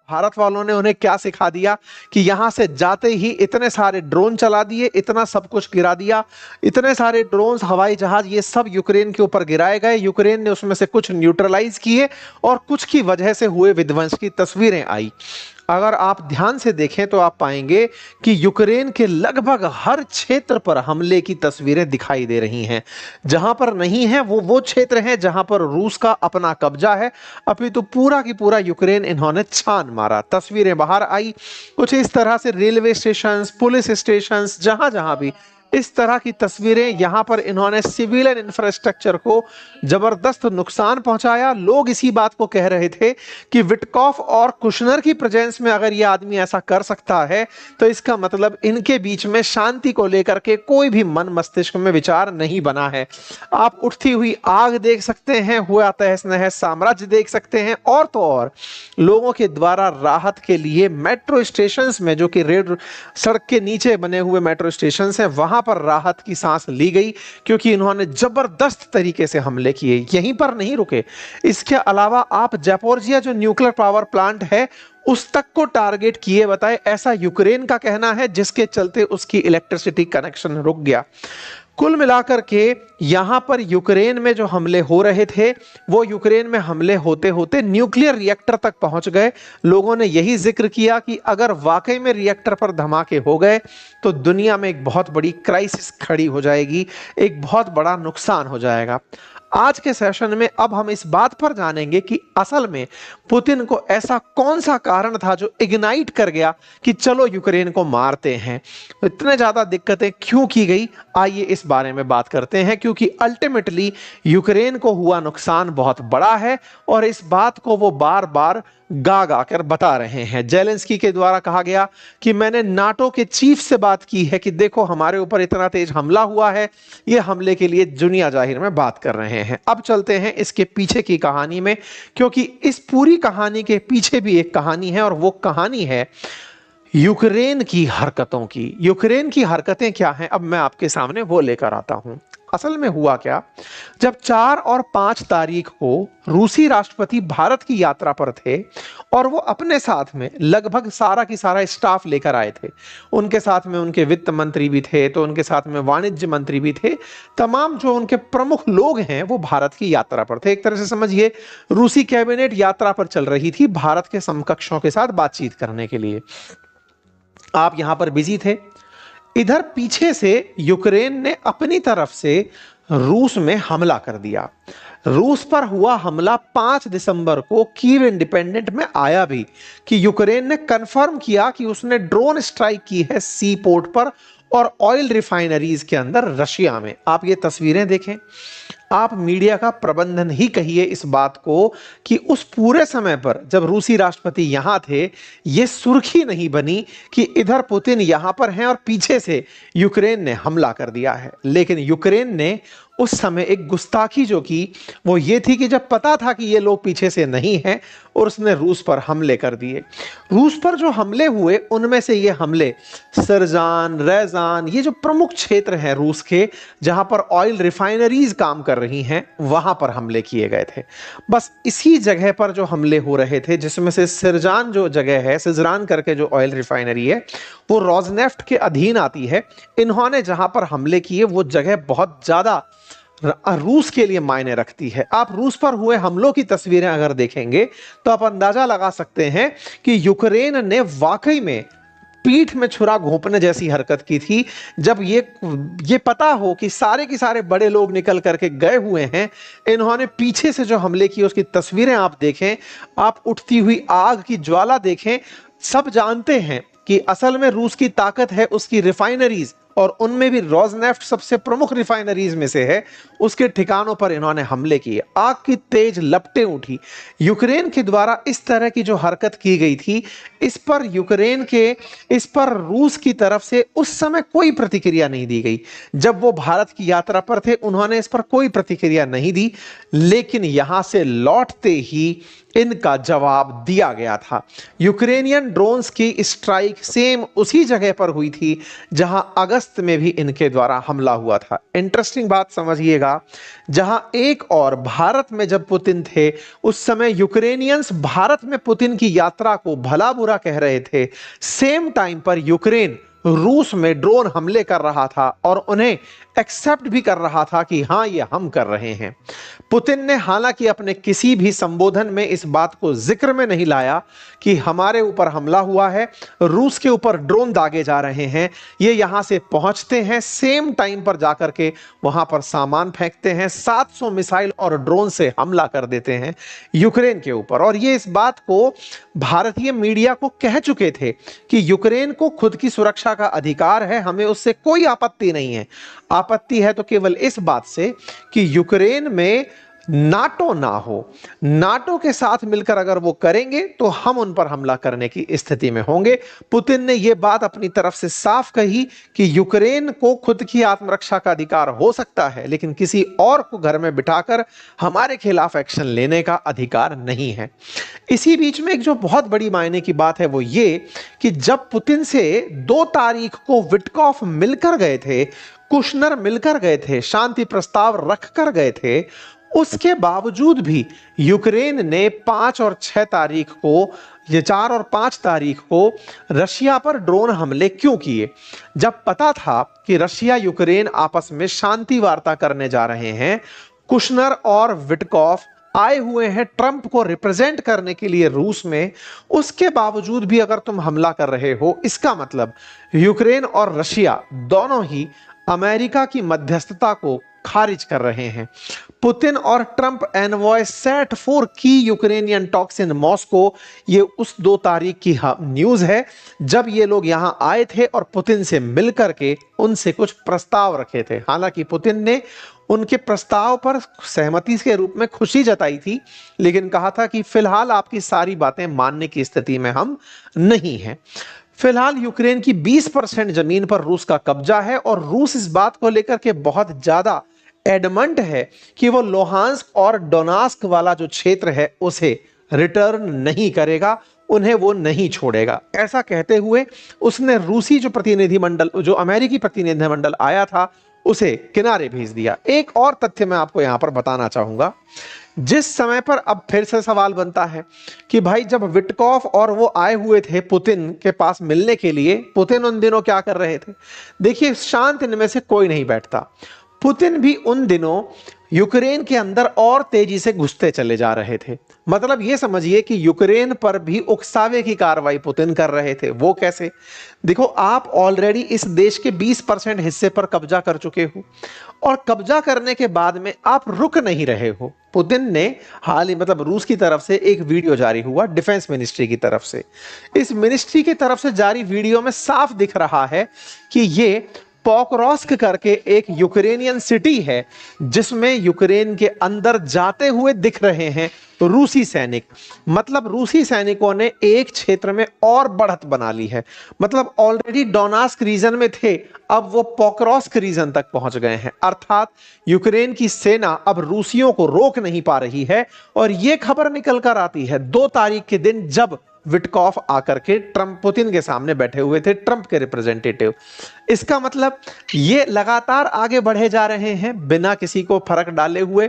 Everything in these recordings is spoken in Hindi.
भारत वालों ने उन्हें क्या सिखा दिया कि यहां से जाते ही इतने सारे ड्रोन चला दिए, इतना सब कुछ गिरा दिया, इतने सारे ड्रोन, हवाई जहाज, ये सब यूक्रेन के ऊपर गिराए गए। यूक्रेन ने उसमें से कुछ न्यूट्रलाइज किए और कुछ की वजह से हुए विध्वंस की तस्वीरें आई। अगर आप ध्यान से देखें तो आप पाएंगे कि यूक्रेन के लगभग हर क्षेत्र पर हमले की तस्वीरें दिखाई दे रही हैं। जहां पर नहीं है वो क्षेत्र है जहां पर रूस का अपना कब्जा है। अभी तो पूरा की पूरा यूक्रेन इन्होंने छान मारा। तस्वीरें बाहर आई कुछ इस तरह से, रेलवे स्टेशन, पुलिस स्टेशन, जहां जहां भी इस तरह की तस्वीरें, यहां पर इन्होंने सिविलियन इंफ्रास्ट्रक्चर को जबरदस्त नुकसान पहुंचाया। लोग इसी बात को कह रहे थे कि विटकॉफ और कुशनर की प्रेजेंस में अगर यह आदमी ऐसा कर सकता है तो इसका मतलब इनके बीच में शांति को लेकर के कोई भी मन मस्तिष्क में विचार नहीं बना है। आप उठती हुई आग देख सकते हैं, हुआ तहस नहस साम्राज्य देख सकते हैं, और तो और लोगों के द्वारा राहत के लिए मेट्रो स्टेशन में, जो कि रेड सड़क के नीचे बने हुए मेट्रो स्टेशन हैं, वहां पर राहत की सांस ली गई क्योंकि इन्होंने जबरदस्त तरीके से हमले किए। यहीं पर नहीं रुके, इसके अलावा आप जापोरिजिया जो न्यूक्लियर पावर प्लांट है उस तक को टारगेट किए बताए, ऐसा यूक्रेन का कहना है, जिसके चलते उसकी इलेक्ट्रिसिटी कनेक्शन रुक गया। कुल मिलाकर के यहां पर यूक्रेन में जो हमले हो रहे थे वो यूक्रेन में हमले होते होते न्यूक्लियर रिएक्टर तक पहुंच गए। लोगों ने यही जिक्र किया कि अगर वाकई में रिएक्टर पर धमाके हो गए तो दुनिया में एक बहुत बड़ी क्राइसिस खड़ी हो जाएगी, एक बहुत बड़ा नुकसान हो जाएगा। आज के सेशन में अब हम इस बात पर जानेंगे कि असल में पुतिन को ऐसा कौन सा कारण था जो इग्नाइट कर गया कि चलो यूक्रेन को मारते हैं। इतने ज्यादा दिक्कतें क्यों की गई, आइए इस बारे में बात करते हैं, क्योंकि अल्टीमेटली यूक्रेन को हुआ नुकसान बहुत बड़ा है और इस बात को वो बार बार गा गा कर बता रहे हैं। जेलेंस्की के द्वारा कहा गया कि मैंने नाटो के चीफ से बात की है कि देखो हमारे ऊपर इतना तेज हमला हुआ है, ये हमले के लिए दुनिया जाहिर में बात कर रहे हैं। अब चलते हैं इसके पीछे की कहानी में, क्योंकि इस पूरी कहानी के पीछे भी एक कहानी है और वो कहानी है यूक्रेन की हरकतों की। यूक्रेन की हरकतें क्या हैं, अब मैं आपके सामने वो लेकर आता हूं। असल में हुआ क्या, जब 4 और 5 तारीख को रूसी राष्ट्रपति भारत की यात्रा पर थे और वो अपने साथ में लगभग सारा की सारा स्टाफ लेकर आए थे। उनके साथ में उनके वित्त मंत्री भी थे, तो उनके साथ में वाणिज्य मंत्री भी थे। तमाम जो उनके प्रमुख लोग हैं वो भारत की यात्रा पर थे। एक तरह से समझिए रूसी कैबिनेट यात्रा पर चल रही थी भारत के समकक्षों के साथ बातचीत करने के लिए। आप यहां पर बिजी थे। इधर पीछे से यूक्रेन ने अपनी तरफ से रूस में हमला कर दिया। रूस पर हुआ हमला 5 दिसंबर को कीव इंडिपेंडेंट में आया भी कि यूक्रेन ने कंफर्म किया कि उसने ड्रोन स्ट्राइक की है सी पोर्ट पर और ऑयल रिफाइनरीज के अंदर रशिया में। आप ये तस्वीरें देखें, आप मीडिया का प्रबंधन ही कहिए इस बात को कि उस पूरे समय पर जब रूसी राष्ट्रपति यहां थे ये सुर्खी नहीं बनी कि इधर पुतिन यहां पर हैं और पीछे से यूक्रेन ने हमला कर दिया है। लेकिन यूक्रेन ने उस समय एक गुस्ताखी जो की वो ये थी कि जब पता था कि ये लोग पीछे से नहीं हैं और उसने रूस पर हमले कर दिए। रूस पर जो हमले हुए उनमें से ये हमले सरजान, रेजान, ये जो प्रमुख क्षेत्र हैं रूस के जहां पर ऑयल रिफाइनरीज काम कर रही हैं वहां पर हमले किए गए थे। बस इसी जगह पर जो हमले हो रहे थे, जिसमें से सिरजान जो जगह है, सिजरान करके जो ऑयल रिफाइनरी है वो रोजनेफ्ट के अधीन आती है। इन्होंने जहां पर हमले किए वो जगह बहुत ज्यादा रूस के लिए मायने रखती है। आप रूस पर हुए हमलों की तस्वीरें अगर देखेंगे तो आप अंदाजा लगा सकते हैं कि यूक्रेन ने वाकई में पीठ में छुरा घोंपने जैसी हरकत की थी। जब ये पता हो कि सारे के सारे बड़े लोग निकल करके गए हुए हैं, इन्होंने पीछे से जो हमले किए उसकी तस्वीरें आप देखें, आप उठती हुई आग की ज्वाला देखें। सब जानते हैं कि असल में रूस की ताकत है उसकी रिफाइनरीज, और उनमें भी रोजनेफ्ट सबसे प्रमुख रिफाइनरीज में से है। उसके ठिकानों पर इन्होंने हमले किए। आग की तेज लपटें उठी। यूक्रेन के द्वारा इस तरह की जो हरकत की गई थी, इस पर रूस की तरफ से उस समय कोई प्रतिक्रिया नहीं दी गई। जब वो भारत की यात्रा पर थे उन्होंने इस पर कोई प्रतिक्रिया नहीं दी, लेकिन यहां से लौटते ही इनका जवाब दिया गया था। यूक्रेनियन ड्रोन्स की स्ट्राइक सेम उसी जगह पर हुई थी जहां अगस्त में भी इनके द्वारा हमला हुआ था। इंटरेस्टिंग बात समझिएगा, जहां एक और भारत में जब पुतिन थे उस समय यूक्रेनियंस भारत में पुतिन की यात्रा को भला बुरा कह रहे थे, सेम टाइम पर यूक्रेन रूस में ड्रोन हमले कर रहा था और उन्हें एक्सेप्ट भी कर रहा था कि हां ये हम कर रहे हैं। पुतिन ने हालांकि अपने किसी भी संबोधन में इस बात को जिक्र में नहीं लाया कि हमारे ऊपर हमला हुआ है, रूस के ऊपर ड्रोन दागे जा रहे हैं, ये यहां से पहुंचते हैं सेम टाइम पर जाकर के वहां पर सामान फेंकते हैं, 700 मिसाइल और ड्रोन से हमला कर देते हैं यूक्रेन के ऊपर। और ये इस बात को भारतीय मीडिया को कह चुके थे कि यूक्रेन को खुद की सुरक्षा का अधिकार है, हमें उससे कोई आपत्ति नहीं है। आपत्ति है तो केवल इस बात से कि यूक्रेन में नाटो ना हो, नाटो के साथ मिलकर अगर वो करेंगे तो हम उन पर हमला करने की स्थिति में होंगे। पुतिन ने यह बात अपनी तरफ से साफ कही कि यूक्रेन को खुद की आत्मरक्षा का अधिकार हो सकता है, लेकिन किसी और को घर में बिठाकर हमारे खिलाफ एक्शन लेने का अधिकार नहीं है। इसी बीच में एक जो बहुत बड़ी मायने की बात है वो ये कि जब पुतिन से 2 तारीख को विटकॉफ मिलकर गए थे, कुशनर मिलकर गए थे, शांति प्रस्ताव रखकर गए थे, उसके बावजूद भी यूक्रेन ने 5 और 6 तारीख को, ये 4 और 5 तारीख को रशिया पर ड्रोन हमले क्यों किए? जब पता था कि रशिया यूक्रेन आपस में शांति वार्ता करने जा रहे हैं, कुशनर और विटकॉफ आए हुए हैं ट्रंप को रिप्रेजेंट करने के लिए रूस में, उसके बावजूद भी अगर तुम हमला कर रहे हो, इसका मतलब यूक्रेन और रशिया दोनों ही अमेरिका की मध्यस्थता को खारिज कर रहे हैं। पुतिन और ट्रंप एनवॉय सेट फॉर की यूक्रेनियन टॉक्स इन मॉस्को, ये उस 2 तारीख की न्यूज है जब ये लोग यहां आए थे और पुतिन से मिलकर के उनसे कुछ प्रस्ताव रखे थे। हालांकि पुतिन ने उनके प्रस्ताव पर सहमति के रूप में खुशी जताई थी, लेकिन कहा था कि फिलहाल आपकी सारी बातें मानने की स्थिति में हम नहीं हैं। फिलहाल यूक्रेन की 20% जमीन पर रूस का कब्जा है और रूस इस बात को लेकर के बहुत ज्यादा एडमंट है कि वो लोहांस्क और डोनास्क वाला जो क्षेत्र है उसे रिटर्न नहीं करेगा, उन्हें वो नहीं छोड़ेगा। ऐसा कहते हुए उसने रूसी जो प्रतिनिधिमंडल, जो अमेरिकी प्रतिनिधिमंडल आया था, उसे किनारे भेज दिया। एक और तथ्य मैं आपको यहां पर बताना चाहूंगा, जिस समय पर अब फिर से सवाल बनता है कि भाई जब विटकॉफ और वो आए हुए थे पुतिन के पास मिलने के लिए, पुतिन उन दिनों क्या कर रहे थे? देखिए, शांत इनमें से कोई नहीं बैठता। पुतिन भी उन दिनों यूक्रेन के अंदर और तेजी से घुसते चले जा रहे थे। मतलब ये समझिए कि यूक्रेन पर भी उकसावे की कार्रवाई पुतिन कर रहे थे। वो कैसे? देखो, आप ऑलरेडी इस देश के 20% हिस्से पर कब्जा कर चुके हो और कब्जा करने के बाद में आप रुक नहीं रहे हो। पुतिन ने हाल ही, मतलब रूस की तरफ से एक वीडियो जारी हुआ, डिफेंस मिनिस्ट्री की तरफ से। इस मिनिस्ट्री की तरफ से जारी वीडियो में साफ दिख रहा है कि ये पोक्रोस्क करके एक यूक्रेनियन सिटी है जिसमें यूक्रेन के अंदर जाते हुए दिख रहे हैं रूसी सैनिक। मतलब रूसी सैनिकों ने एक क्षेत्र में और बढ़त बना ली है। मतलब ऑलरेडी डोनास्क रीजन में थे, अब वो पोक्रोस्क रीजन तक पहुंच गए हैं। अर्थात यूक्रेन की सेना अब रूसियों को रोक नहीं पा रही है। और यह खबर निकल कर आती है 2 तारीख के दिन, जब विटकॉफ आकर के ट्रंप, पुतिन के सामने बैठे हुए थे, ट्रंप के रिप्रेजेंटेटिव। इसका मतलब ये लगातार आगे बढ़े जा रहे हैं बिना किसी को फर्क डाले हुए।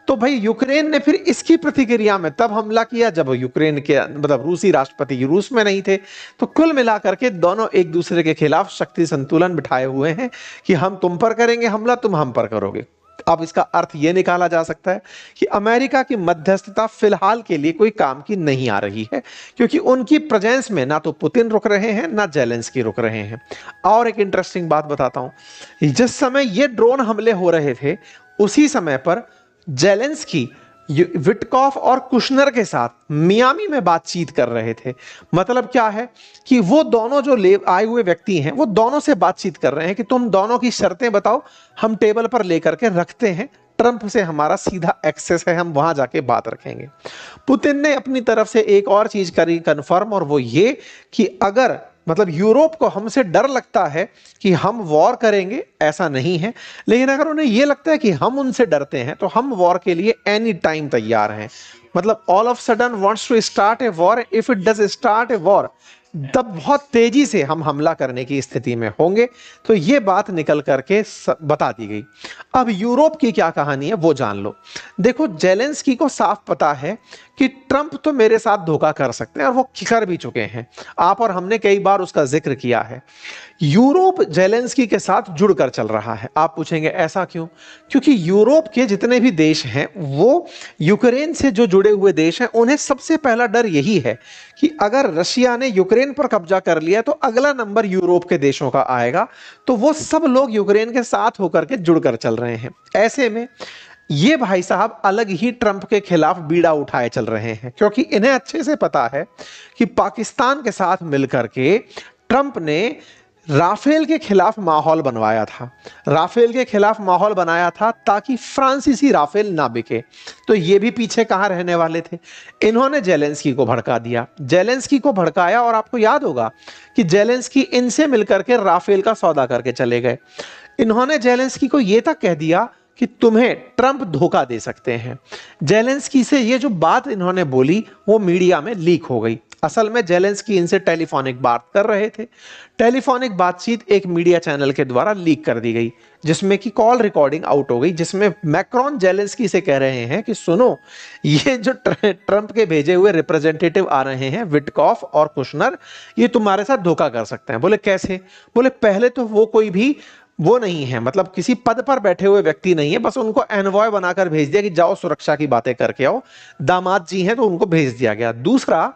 तो भाई यूक्रेन ने फिर इसकी प्रतिक्रिया में तब हमला किया जब यूक्रेन के, मतलब रूसी राष्ट्रपति रूस में नहीं थे। तो कुल मिलाकर के दोनों एक दूसरे के खिलाफ शक्ति संतुलन बिठाए हुए हैं कि हम तुम पर करेंगे हमला, तुम हम पर करोगे। अब इसका अर्थ यह निकाला जा सकता है कि अमेरिका की मध्यस्थता फिलहाल के लिए कोई काम की नहीं आ रही है, क्योंकि उनकी प्रेजेंस में ना तो पुतिन रुक रहे हैं ना जेलेंस्की रुक रहे हैं। और एक इंटरेस्टिंग बात बताता हूं, जिस समय ये ड्रोन हमले हो रहे थे उसी समय पर जेलेंस्की विटकॉफ और कुशनर के साथ मियामी में बातचीत कर रहे थे। मतलब क्या है कि वो दोनों जो आए हुए व्यक्ति हैं वो दोनों से बातचीत कर रहे हैं कि तुम दोनों की शर्तें बताओ, हम टेबल पर लेकर के रखते हैं, ट्रंप से हमारा सीधा एक्सेस है, हम वहां जाके बात रखेंगे। पुतिन ने अपनी तरफ से एक और चीज करी कंफर्म, और वो ये कि अगर, मतलब यूरोप को हमसे डर लगता है कि हम वॉर करेंगे, ऐसा नहीं है, लेकिन अगर उन्हें यह लगता है कि हम उनसे डरते हैं तो हम वॉर के लिए एनी टाइम तैयार हैं। मतलब all of sudden wants to start a war, if it does start a war तब बहुत तेजी से हम हमला करने की स्थिति में होंगे। तो ये बात निकल करके बता दी गई। अब यूरोप की क्या कहानी है वो जान लो। देखो जेलेंस्की को साफ पता है कि ट्रंप तो मेरे साथ धोखा कर सकते हैं और वो कर भी चुके हैं, आप और हमने कई बार उसका जिक्र किया है। यूरोप जेलेंस्की के साथ जुड़कर चल रहा है। आप पूछेंगे ऐसा क्यों? क्योंकि यूरोप के जितने भी देश हैं वो यूक्रेन से जो जुड़े हुए देश हैं, उन्हें सबसे पहला डर यही है कि अगर रशिया ने यूक्रेन पर कब्जा कर लिया तो अगला नंबर यूरोप के देशों का आएगा। तो वो सब लोग यूक्रेन के साथ होकर के जुड़कर चल रहे हैं। ऐसे में ये भाई साहब अलग ही ट्रंप के खिलाफ बीड़ा उठाए चल रहे हैं, क्योंकि इन्हें अच्छे से पता है कि पाकिस्तान के साथ मिलकर के ट्रंप ने राफेल के खिलाफ माहौल बनवाया था। राफेल के खिलाफ माहौल बनाया था ताकि फ्रांसीसी राफेल ना बिके। तो ये भी पीछे कहां रहने वाले थे? इन्होंने जेलेंस्की को भड़का दिया, जेलेंस्की को भड़काया, और आपको याद होगा कि जेलेंस्की इनसे मिलकर के राफेल का सौदा करके चले गए। इन्होंने जेलेंस्की को यह तक कह दिया कि तुम्हें ट्रंप धोखा दे सकते हैं। जेलेंस्की से ये जो बात इन्होंने बोली वो मीडिया में लीक हो गई। असल में जेलेंस्की इनसे टेलीफोनिक बात कर रहे थे। टेलीफोनिक बातचीत एक मीडिया चैनल के द्वारा लीक कर दी गई, जिसमें कि कॉल रिकॉर्डिंग आउट हो गई, जिसमें मैक्रोन जेलेंस्की से कह रहे हैं कि सुनो, ये जो ट्रंप के भेजे हुए रिप्रेजेंटेटिव आ रहे हैं विटकॉफ और कुशनर, ये तुम्हारे साथ धोखा कर सकते हैं। बोले कैसे? बोले पहले तो वो कोई भी वो नहीं है, मतलब किसी पद पर बैठे हुए व्यक्ति नहीं है, बस उनको एनवॉय बनाकर भेज दिया कि जाओ सुरक्षा की बातें करके आओ। दामाद जी हैं तो उनको भेज दिया गया। दूसरा,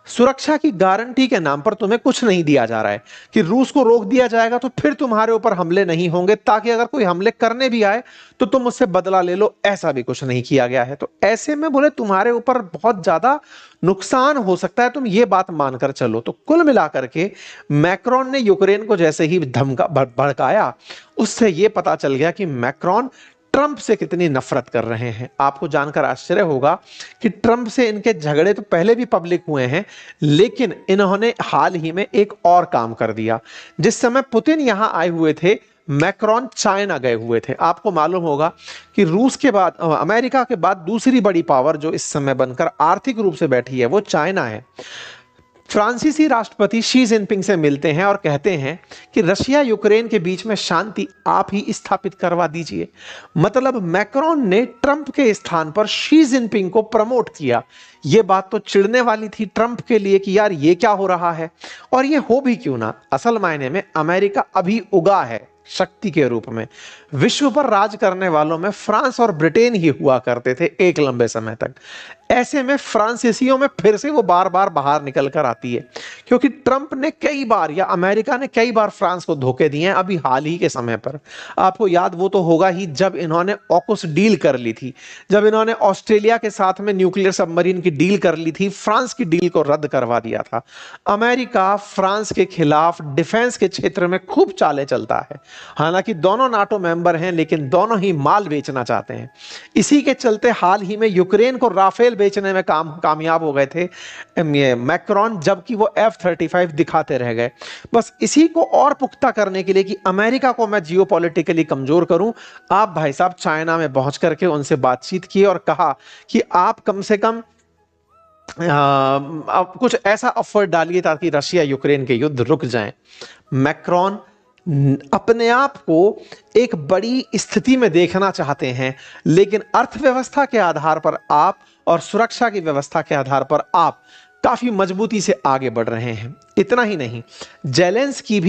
सुरक्षा की गारंटी के नाम पर तुम्हें कुछ नहीं दिया जा रहा है कि रूस को रोक दिया जाएगा तो फिर तुम्हारे ऊपर हमले नहीं होंगे, ताकि अगर कोई हमले करने भी आए तो तुम उससे बदला ले लो। ऐसा भी कुछ नहीं किया गया है। तो ऐसे में बोले तुम्हारे ऊपर बहुत ज्यादा नुकसान हो सकता है, तुम ये बात मानकर चलो। तो कुल मिलाकर के मैक्रोन ने यूक्रेन को जैसे ही धमका भड़काया, उससे यह पता चल गया कि मैक्रोन ट्रंप से कितनी नफरत कर रहे हैं। आपको जानकर आश्चर्य होगा कि ट्रंप से इनके झगड़े तो पहले भी पब्लिक हुए हैं, लेकिन इन्होंने हाल ही में एक और काम कर दिया। जिस समय पुतिन यहां आए हुए थे, मैक्रोन चाइना गए हुए थे। आपको मालूम होगा कि रूस के बाद, अमेरिका के बाद दूसरी बड़ी पावर जो इस समय बनकर आर्थिक रूप से बैठी है वो चाइना है। फ्रांसीसी राष्ट्रपति शी जिनपिंग से मिलते हैं और कहते हैं कि रशिया यूक्रेन के बीच में शांति आप ही स्थापित करवा दीजिए। मतलब मैक्रोन ने ट्रंप के स्थान पर शी जिनपिंग को प्रमोट किया। यह बात तो चिढ़ने वाली थी ट्रंप के लिए कि यार ये क्या हो रहा है, और ये हो भी क्यों ना। असल मायने में अमेरिका अभी उगा है शक्ति के रूप में। विश्व पर राज करने वालों में फ्रांस और ब्रिटेन ही हुआ करते थे एक लंबे समय तक। ऐसे में फ्रांसीसियों में फिर से वो बार बार बाहर निकल कर आती है, क्योंकि ट्रंप ने कई बार या अमेरिका ने कई बार फ्रांस को धोखे दिए हैं। अभी हाल ही के समय पर आपको याद वो तो होगा ही, जब इन्होंने ऑकुस डील कर ली थी, जब इन्होंने ऑस्ट्रेलिया के साथ में न्यूक्लियर सबमरीन की डील कर ली थी, फ्रांस की डील को रद्द करवा दिया था। अमेरिका फ्रांस के खिलाफ डिफेंस के क्षेत्र में खूब चालें चलता है। हालांकि दोनों नाटो मेंबर हैं, लेकिन दोनों ही माल बेचना चाहते हैं। इसी के चलते हाल ही में यूक्रेन को राफेल बेचने में कामयाब हो गए थे मैक्रोन, जबकि वो F-35 दिखाते रह गए। बस इसी को और पुख्ता करने के लिए कि अमेरिका को मैं जियोपॉलिटिकली कमजोर करूं, आप भाई साहब चाइना में पहुंच करके उनसे बातचीत की और कहा कि आप कम से कम आप कुछ ऐसा ऑफर डालिए ताकि रशिया यूक्रेन के युद्ध रुक जाएं। मैक्रोन अपने आप को एक बड़ी स्थिति में देखना चाहते हैं, लेकिन अर्थव्यवस्था के आधार पर आप और सुरक्षा की व्यवस्था के आधार पर आप काफी मजबूती से आगे बढ़ रहे हैं। इतना ही नहीं, जेलेंस्की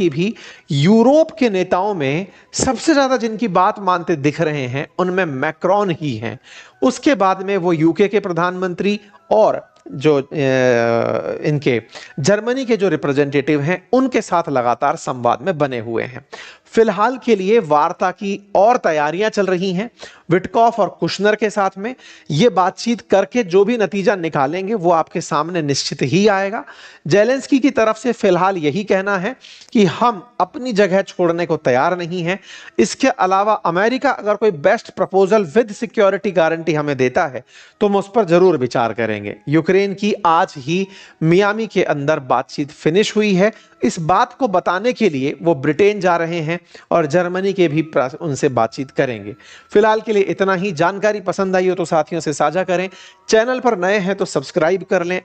भी यूरोप के नेताओं में सबसे ज्यादा जिनकी बात मानते दिख रहे हैं उनमें मैक्रोन ही हैं। उसके बाद में वो यूके के प्रधानमंत्री और जो इनके जर्मनी के जो रिप्रेजेंटेटिव हैं उनके साथ लगातार संवाद में बने हुए हैं। फिलहाल के लिए वार्ता की और तैयारियां चल रही हैं विटकॉफ और कुशनर के साथ में। ये बातचीत करके जो भी नतीजा निकालेंगे वो आपके सामने निश्चित ही आएगा। जेलेंस्की की तरफ से फिलहाल यही कहना है कि हम अपनी जगह छोड़ने को तैयार नहीं हैं। इसके अलावा अमेरिका अगर कोई best proposal with security guarantee हमें देता है तो हम उस पर जरूर विचार करेंगे। यूक्रेन की आज ही मियामी के अंदर बातचीत फिनिश हुई है। इस बात को बताने के लिए वो ब्रिटेन जा रहे हैं। हैं और जर्मनी के भी उनसे बातचीत करेंगे। फिलहाल के लिए इतना ही। जानकारी पसंद आई हो तो साथियों से साझा करें। चैनल पर नए हैं तो सब्सक्राइब कर लें।